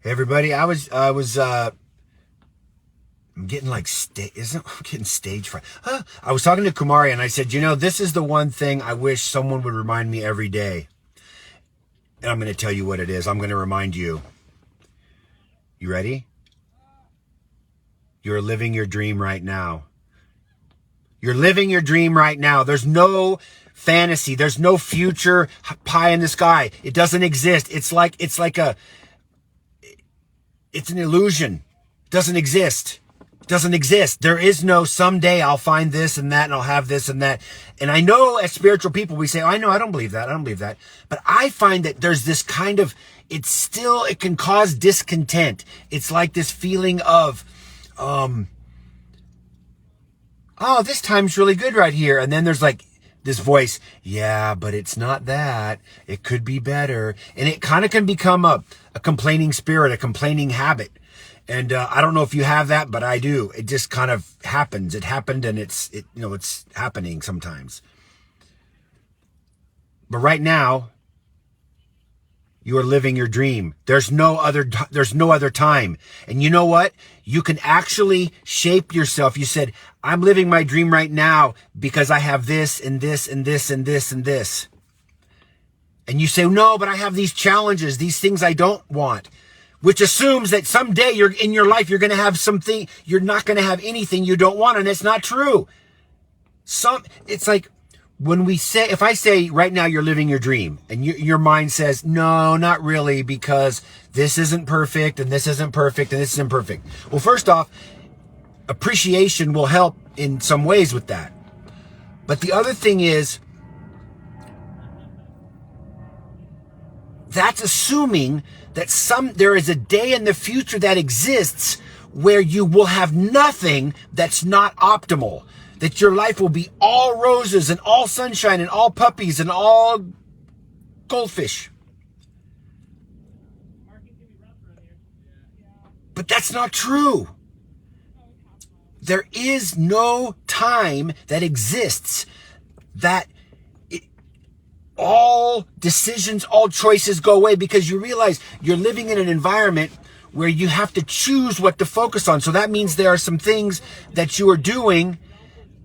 Hey everybody, I'm getting like I'm getting stage fright. I was talking to Kumari and I said, this is the one thing I wish someone would remind me every day. And I'm going to tell you what it is. I'm going to remind you. You ready? You're living your dream right now. You're living your dream right now. There's no fantasy. There's no future pie in the sky. It doesn't exist. It's an illusion. It doesn't exist. It doesn't exist. There is no someday I'll find this and that and I'll have this and that. And I know as spiritual people, we say, oh, I know, I don't believe that. I don't believe that. But I find that there's this kind of, it can cause discontent. It's like this feeling of, oh, this time's really good right here. And then there's like this voice, yeah, but it's not that. It could be better. And it kind of can become a complaining spirit, a complaining habit. And I don't know if you have that, but I do. It just kind of happens. It happened and it's happening sometimes. But right now, you are living your dream. There's no other time. And you know what? You can actually shape yourself. You said, I'm living my dream right now because I have this and this and this and this and this. And you say, no, but I have these challenges, these things I don't want, which assumes that someday in your life, you're going to have something, you're not going to have anything you don't want. And it's not true. It's like, if I say right now you're living your dream and your mind says, no, not really, because this isn't perfect and this isn't perfect and this isn't perfect. Well, first off, appreciation will help in some ways with that. But the other thing is, that's assuming that there is a day in the future that exists where you will have nothing that's not optimal. That your life will be all roses and all sunshine and all puppies and all goldfish. But that's not true. There is no time that exists that all decisions, all choices go away, because you realize you're living in an environment where you have to choose what to focus on. So that means there are some things that you are doing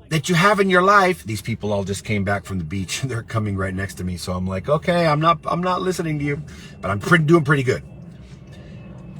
that you have in your life. These people all just came back from the beach. They're coming right next to me. So I'm like, okay, I'm not listening to you, but I'm doing pretty good.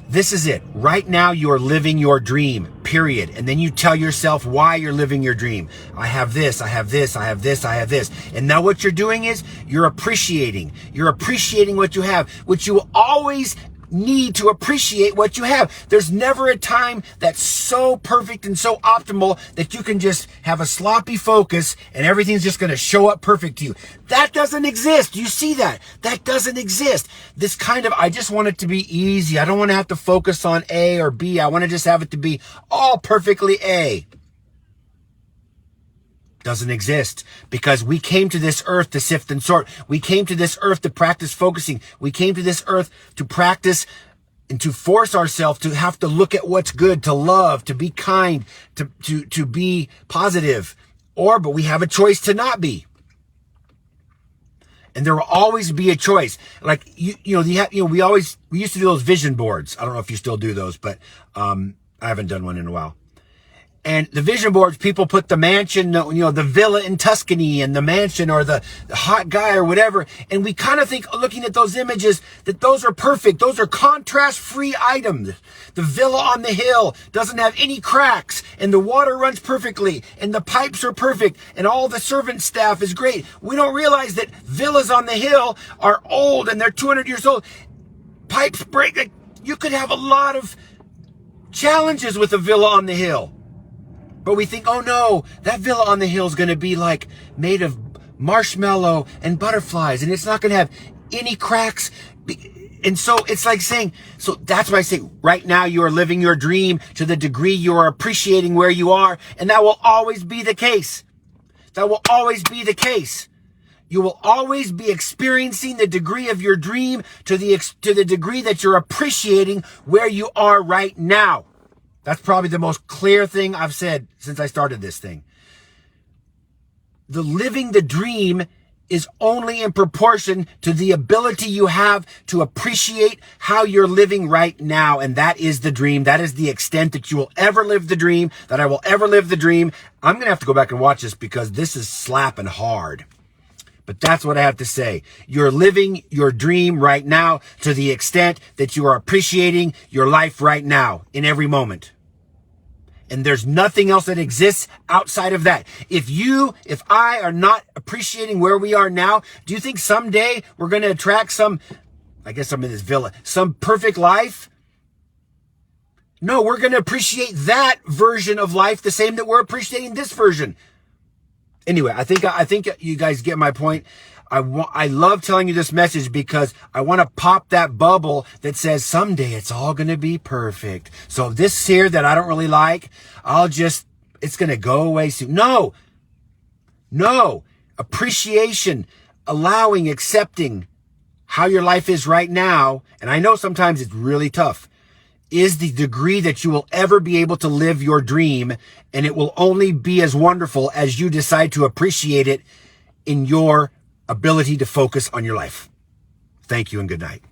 This is it. Right now, you're living your dream, period. And then you tell yourself why you're living your dream. I have this, I have this, I have this, I have this. And now what you're doing is you're appreciating. You're appreciating what you have, which you will always need to appreciate what you have. There's never a time that's so perfect and so optimal that you can just have a sloppy focus and everything's just going to show up perfect to you. That doesn't exist. You see that? That doesn't exist. This kind of, I just want it to be easy. I don't want to have to focus on A or B. I want to just have it to be all perfectly A. Doesn't exist, because we came to this earth to sift and sort. We came to this earth to practice focusing. We came to this earth to practice and to force ourselves to have to look at what's good, to love, to be kind, to be positive. But we have a choice to not be. And there will always be a choice. Like, we used to do those vision boards. I don't know if you still do those, but I haven't done one in a while. And the vision boards, people put the mansion, the villa in Tuscany and the mansion or the hot guy or whatever. And we kind of think, looking at those images, that those are perfect. Those are contrast-free items. The villa on the hill doesn't have any cracks, and the water runs perfectly, and the pipes are perfect, and all the servant staff is great. We don't realize that villas on the hill are old and they're 200 years old. Pipes break. You could have a lot of challenges with a villa on the hill. But we think, oh no, that villa on the hill is going to be like made of marshmallow and butterflies, and it's not going to have any cracks. And so it's like saying, so that's why I say right now you are living your dream to the degree you are appreciating where you are. And that will always be the case. That will always be the case. You will always be experiencing the degree of your dream to the degree that you're appreciating where you are right now. That's probably the most clear thing I've said since I started this thing. The living the dream is only in proportion to the ability you have to appreciate how you're living right now. And that is the dream. That is the extent that you will ever live the dream, that I will ever live the dream. I'm going to have to go back and watch this because this is slapping hard. But that's what I have to say. You're living your dream right now to the extent that you are appreciating your life right now in every moment. And there's nothing else that exists outside of that. If I are not appreciating where we are now, do you think someday we're going to attract some, I guess I'm in this villa, some perfect life? No, we're going to appreciate that version of life the same that we're appreciating this version. Anyway, I think you guys get my point. I love telling you this message because I want to pop that bubble that says someday it's all going to be perfect. So this here that I don't really like, it's going to go away soon. No, appreciation, allowing, accepting how your life is right now. And I know sometimes it's really tough, is the degree that you will ever be able to live your dream. And it will only be as wonderful as you decide to appreciate it in your ability to focus on your life. Thank you and good night.